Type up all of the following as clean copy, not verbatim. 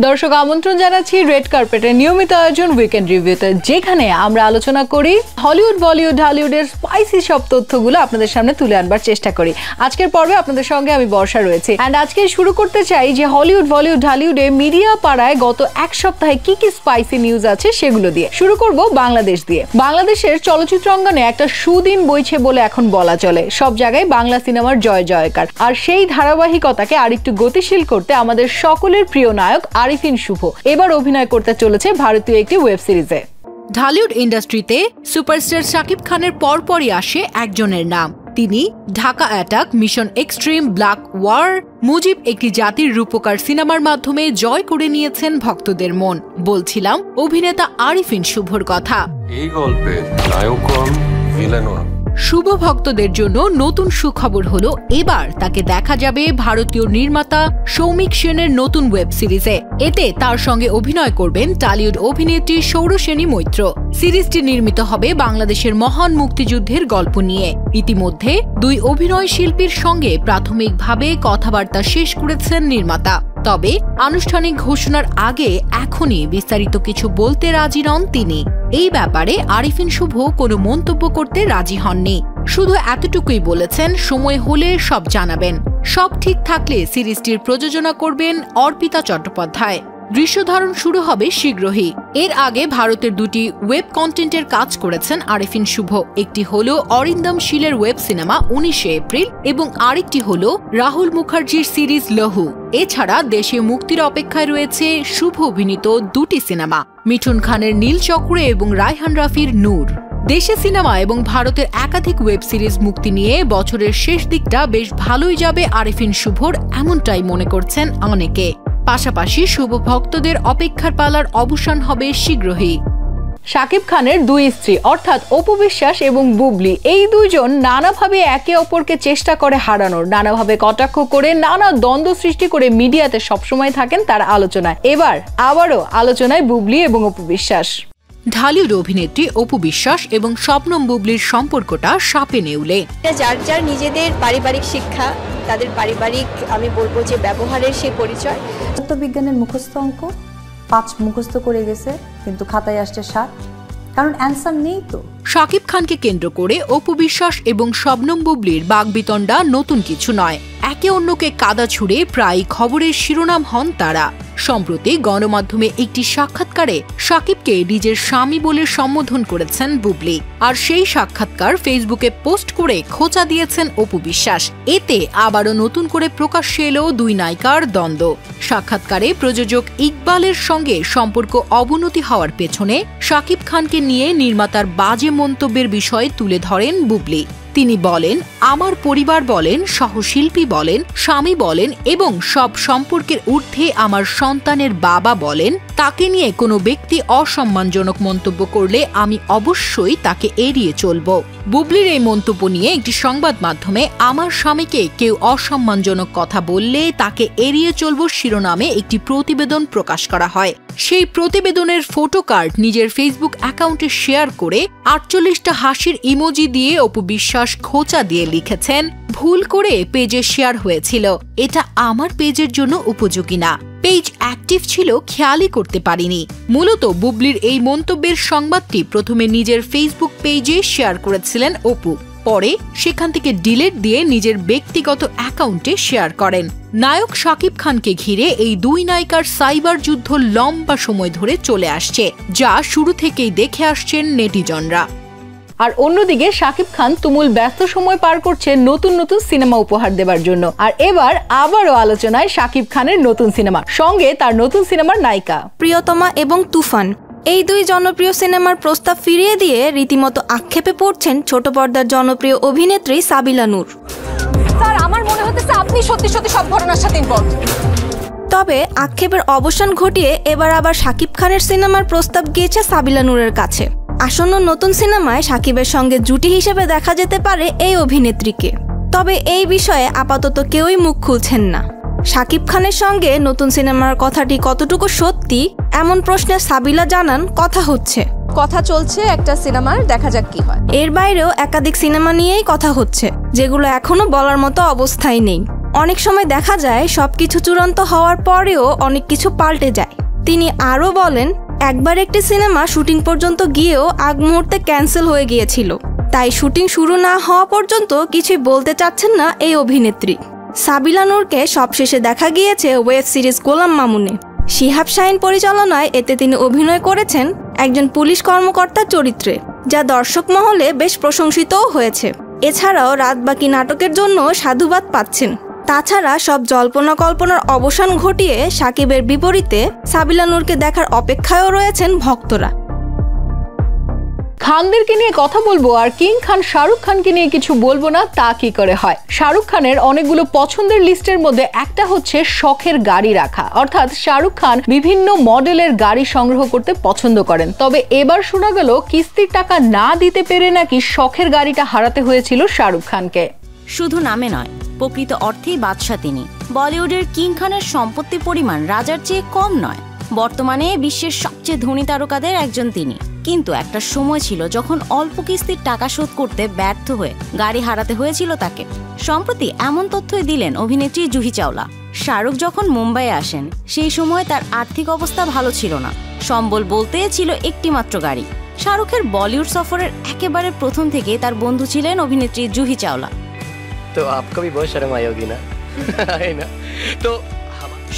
দর্শক আমন্ত্রণ জানাচ্ছি রেড কার্পেটের নিয়মিত আয়োজন উইকেন্ড রিভিউতে, যেখানে আমরা আলোচনা করি হলিউড, বলিউড, হলিউডের স্পাইসি সব তথ্যগুলো আপনাদের সামনে তুলে আনবার চেষ্টা করি। আজকের পর্বে আপনাদের সঙ্গে আমি বর্ষা রয়েছে। এন্ড আজকে শুরু করতে চাই যে হলিউড, বলিউড, হলিউডে মিডিয়া পাড়ায় গত এক সপ্তাহে কি কি স্পাইসি নিউজ আছে সেগুলো দিয়ে। শুরু করব বাংলাদেশ দিয়ে। বাংলাদেশের চলচ্চিত্র অঙ্গনে একটা সুদিন বইছে বলে এখন বলা চলে। সব জায়গায় বাংলা সিনেমার জয় জয়কার। আর সেই ধারাবাহিকতাকে আরেকটু গতিশীল করতে আমাদের সকলের প্রিয় নায়ক আরিফিন শুভ এবার অভিনয় করতে চলেছে ভারতীয় একটি ওয়েব সিরিজে। ঢালিউড ইন্ডাস্ট্রিতে সুপারস্টার শাকিব খানের পরপরই আসে একজনের নাম। তিনি Dhaka attack, mission extreme, black war, Mujib একটি জাতির রূপকার সিনেমার মাধ্যমে জয় করে নিয়েছেন ভক্তদের মন। বলছিলাম অভিনেতা আরিফিন শুভর কথা। এই গল্পে নায়ক ভিলেন শুভ ভক্তদের জন্য নতুন সুখবর হলো, এবার তাকে দেখা যাবে ভারতীয় নির্মাতা সৌমিক সেনের নতুন ওয়েব সিরিজে। এতে তার সঙ্গে অভিনয় করবেন টলিউড অভিনেত্রী সৌরসেনী মৈত্র। সিরিজটি নির্মিত হবে বাংলাদেশের মহান মুক্তিযুদ্ধের গল্প নিয়ে। ইতিমধ্যে দুই অভিনয় শিল্পীর সঙ্গে প্রাথমিকভাবে কথাবার্তা শেষ করেছেন নির্মাতা। তবে আনুষ্ঠানিক ঘোষণার আগে এখনই বিস্তারিত কিছু বলতে রাজি নন তিনি। এই ব্যাপারে আরিফিন শুভ কোনো মন্তব্য করতে রাজি হননি। শুধু এতটুকুই বলেছেন, সময় হলে সব জানাবেন। সব ঠিক থাকলে সিরিজটির প্রযোজনা করবেন অর্পিতা চট্টোপাধ্যায়। দৃশ্যধারণ শুরু হবে শীঘ্রই। এর আগে ভারতের দুটি ওয়েব কন্টেন্টের কাজ করেছেন আরিফিন শুভ। একটি হল অরিন্দম শীলের ওয়েব সিনেমা 19শে এপ্রিল এবং আরেকটি হল রাহুল মুখার্জির সিরিজ লহু। এছাড়া দেশে মুক্তির অপেক্ষায় রয়েছে শুভ অভিনীত দুটি সিনেমা, মিঠুন খানের নীলচক্র এবং রায়হান রাফির নূর। দেশে সিনেমা এবং ভারতের একাধিক ওয়েব সিরিজ মুক্তি নিয়ে বছরের শেষ দিকটা বেশ ভালোই যাবে আরিফিন শুভর, এমনটাই মনে করছেন অনেকে। পাশাপাশি শুভ ভক্তদের অপেক্ষার পালার অবসান হবে শীঘ্রই। শাকিব খানের দুই স্ত্রী অর্থাৎ অপু বিশ্বাস এবং বুবলি, এই দুইজন নানাভাবে একে অপরকে চেষ্টা করে হারানোর, নানাভাবে কটাক্ষ করে, নানা দ্বন্দ্ব সৃষ্টি করে মিডিয়াতে সবসময় থাকেন তার আলোচনায়। এবার আবারও আলোচনায় বুবলি এবং অপু বিশ্বাস। ঢালিউড অভিনেত্রী অপু বিশ্বাস এবং শবনম বুবলির সম্পর্কটা সাপে নেউলে। যার যার নিজেদের পারিবারিক শিক্ষা, তাদের পারিবারিক আমি বলবো যে ব্যবহারের সেই পরিচয়। বিজ্ঞানের মুখস্থ অঙ্ক 5 মুখস্থ করে গেছে, কিন্তু খাতায় আসছে 7, কারণ অ্যান্সার নেই তো। শাকিব খানকে কেন্দ্র করে অপু বিশ্বাস এবং শবনম বুবলির বাগবিতণ্ডা নতুন কিছু নয়। একে অন্যকে কাদা ছুড়ে প্রায় খবরের শিরোনাম হন তারা। সম্প্রতি গণমাধ্যমে একটি সাক্ষাৎকারে শাকিবকে নিজের স্বামী বলে সম্বোধন করেছেন বুবলি। আর সেই সাক্ষাৎকার ফেসবুকে পোস্ট করে খোঁচা দিয়েছেন অপু বিশ্বাস। এতে আবারও নতুন করে প্রকাশ্যে এলো দুই নায়িকার দ্বন্দ্ব। সাক্ষাৎকারে প্রযোজক ইকবালের সঙ্গে সম্পর্ক অবনতি হওয়ার পেছনে শাকিব খানকে নিয়ে নির্মাতার বাজে মন্তব্যের বিষয় তুলে ধরেন বুবলি। তিনি বলেন, আমার পরিবার বলেন, সহশিল্পী বলেন, স্বামী বলেন এবং সব সম্পর্কের ঊর্ধ্বে আমার সন্তানের বাবা বলেন, তাকে নিয়ে কোনো ব্যক্তি অসম্মানজনক মন্তব্য করলে আমি অবশ্যই তাকে এড়িয়ে চলব। বুবলির এই মন্তব্য নিয়ে একটি সংবাদ মাধ্যমে আমার স্বামীকে কেউ অসম্মানজনক কথা বললে তাকে এড়িয়ে চলব শিরোনামে একটি প্রতিবেদন প্রকাশ করা হয়। সেই প্রতিবেদনের ফটো কার্ড নিজের ফেসবুক অ্যাকাউন্টে শেয়ার করে 48টা হাসির ইমোজি দিয়ে অপু বিশ্বাস খোঁচা দিয়ে লিখেছেন, ভুল করে পেজে শেয়ার হয়েছিল, এটা আমার পেজের জন্য উপযোগী না। পেজ অ্যাক্টিভ ছিল, খেয়ালই করতে পারিনি। মূলত বুবলির এই মন্তব্যের সংবাদটি প্রথমে নিজের ফেসবুক পেজে শেয়ার করেছিলেন অপু, পরে সেখান থেকে ডিলিট দিয়ে নিজের ব্যক্তিগত অ্যাকাউন্টে শেয়ার করেন। নায়ক শাকিব খানকে ঘিরে এই দুই নায়িকার সাইবার যুদ্ধ লম্বা সময় ধরে চলে আসছে, যা শুরু থেকেই দেখে আসছেন নেটিজনরা। আর অন্যদিকে শাকিব খান তুমুল ব্যস্ত সময় পার করছে নতুন নতুন সিনেমা উপহার দেবার জন্য। আর এবার আবারও আলোচনায় শাকিব খানের নতুন সিনেমা, সঙ্গে তার নতুন সিনেমার নায়িকা প্রিয়তমা এবং তুফান। এই দুই জনপ্রিয় সিনেমার প্রস্তাব ফিরিয়ে দিয়ে রীতিমতো আক্ষেপে পড়ছেন ছোট পর্দার জনপ্রিয় অভিনেত্রী সাবিলা নূর। স্যার, আমার মনে হচ্ছে আপনি সত্যি সত্যি সব ঘটনার সাথে ইনভলভড। তবে আক্ষেপের অবসান ঘটিয়ে এবার আবার শাকিব খানের সিনেমার প্রস্তাব গিয়েছে সাবিলা নূরের কাছে। আসন্ন নতুন সিনেমায় শাকিবের সঙ্গে জুটি হিসেবে দেখা যেতে পারে এই অভিনেত্রীকে। তবে এই বিষয়ে আপাতত কেউই মুখ খুলছেন না। শাকিব খানের সঙ্গে নতুন সিনেমার কথাটি কতটুকু সত্যি, এমন প্রশ্নে সাবিলা জানান, কথা হচ্ছে, কথা চলছে একটা সিনেমার, দেখা যাক কি হয়। এর বাইরেও একাধিক সিনেমা নিয়েই কথা হচ্ছে, যেগুলো এখনো বলার মতো অবস্থায় নেই। অনেক সময় দেখা যায় সবকিছু চূড়ান্ত হওয়ার পরেও অনেক কিছু পাল্টে যায়। তিনি আরও বলেন, একবার একটি সিনেমা শুটিং পর্যন্ত গিয়েও আগ মুহূর্তে ক্যান্সেল হয়ে গিয়েছিল, তাই শুটিং শুরু না হওয়া পর্যন্ত কিছুই বলতে চাচ্ছেন না এই অভিনেত্রী। সাবিলা নূরকে সবশেষে দেখা গিয়েছে ওয়েব সিরিজ গোলাম মামুনে। শিহাব শাহীন পরিচালনায় এতে তিনি অভিনয় করেছেন একজন পুলিশ কর্মকর্তার চরিত্রে, যা দর্শক মহলে বেশ প্রশংসিতও হয়েছে। এছাড়াও রাত বাকি নাটকের জন্য সাধুবাদ পাচ্ছেন। তাছাড়া সব জল্পনা কল্পনার অবসান ঘটিয়ে সাকিবের বিপরীতে সাবিলা নূরকে দেখার অপেক্ষায়ও রয়েছেন ভক্তরা। খানদেরকে নিয়ে কথা বলবো আর কিং খান শাহরুখ খানকে নিয়ে কিছু বলবো না, তা কি করে হয়। শাহরুখ খানের অনেকগুলো পছন্দের লিস্টের মধ্যে একটা হচ্ছে শখের গাড়ি রাখা, অর্থাৎ শাহরুখ খান বিভিন্ন মডেলের গাড়ি সংগ্রহ করতে পছন্দ করেন। তবে এবার শোনা গেল কিস্তির টাকা না দিতে পেরে নাকি শখের গাড়িটা হারাতে হয়েছিল শাহরুখ খানকে। শুধু নামে নয়, প্রকৃত অর্থেই বাদশা তিনি। বলিউডের কিং খানের সম্পত্তির পরিমাণ রাজার চেয়ে কম নয়। বর্তমানে বিশ্বের সবচেয়ে ধনী তারকাদের একজন তিনি। কিন্তু একটা সময় ছিল যখন অল্প কিস্তির টাকা শোধ করতে ব্যর্থ হয়ে গাড়ি হারাতে হয়েছিল তাকে। সম্প্রতি এমন তথ্যই দিলেন অভিনেত্রী জুহি চাওলা। শাহরুখ যখন মুম্বাইয়ে আসেন সেই সময় তার আর্থিক অবস্থা ভালো ছিল না। সম্বল বলতে ছিল একটি মাত্র গাড়ি। শাহরুখের বলিউড সফরের একেবারে প্রথম থেকে তার বন্ধু ছিলেন অভিনেত্রী জুহি চাওলা। তো आपको भी बहुत शर्म आई होगी ना है ना। तो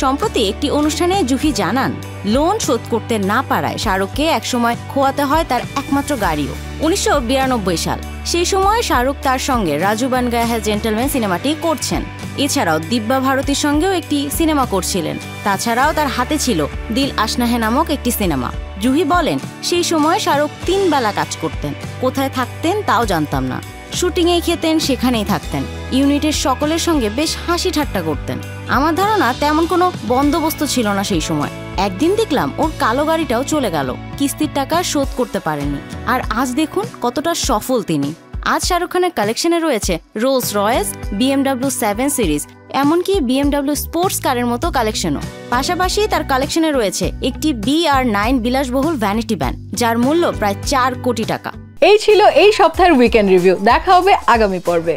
সম্প্রতি একটি অনুষ্ঠানে জুহি জানান, লোন শোধ করতে না পারায় শাহরুখকে একসময় খোয়াতে হয় তার একমাত্র গাড়িও। 1992 সাল। সেই সময় শাহরুখ তার সঙ্গে রাজু বান গায়া হ্যায় জেন্টলম্যান সিনেমাটি করছেন। এছাড়াও দিব্যা ভারতীর সঙ্গেও একটি সিনেমা করছিলেন। তাছাড়াও তার হাতে ছিল দিল আশনা হে নামক একটি সিনেমা। জুহি বলেন, সেই সময় শাহরুখ 3 বেলা কাজ করতেন। কোথায় থাকতেন তাও জানতাম না। শুটিংয়ে খেতেন, সেখানেই থাকতেন। ইউনিটের সকলের সঙ্গে বেশ হাসি ঠাট্টা করতেন। আমার ধারণা তেমন কোনো বন্দোবস্ত ছিল না সেই সময়। একদিন দেখলাম ওর কালো গাড়িটাও চলে গেল, কিস্তির টাকা শোধ করতে পারেনি। আর আজ দেখুন কতটা সফল তিনি। আজ শাহরুখ খানের কালেকশনে রয়েছে রোলস রয়েস, BMW 7 সিরিজ, এমনকি BMW স্পোর্টস কারের মতো কালেকশনও। পাশাপাশি তার কালেকশনে রয়েছে একটি BR9 বিলাসবহুল ভ্যানিটি ভ্যান, যার মূল্য প্রায় 4 কোটি টাকা। এই ছিল এই সপ্তাহের উইকেন্ড রিভিউ। দেখা হবে আগামী পর্বে।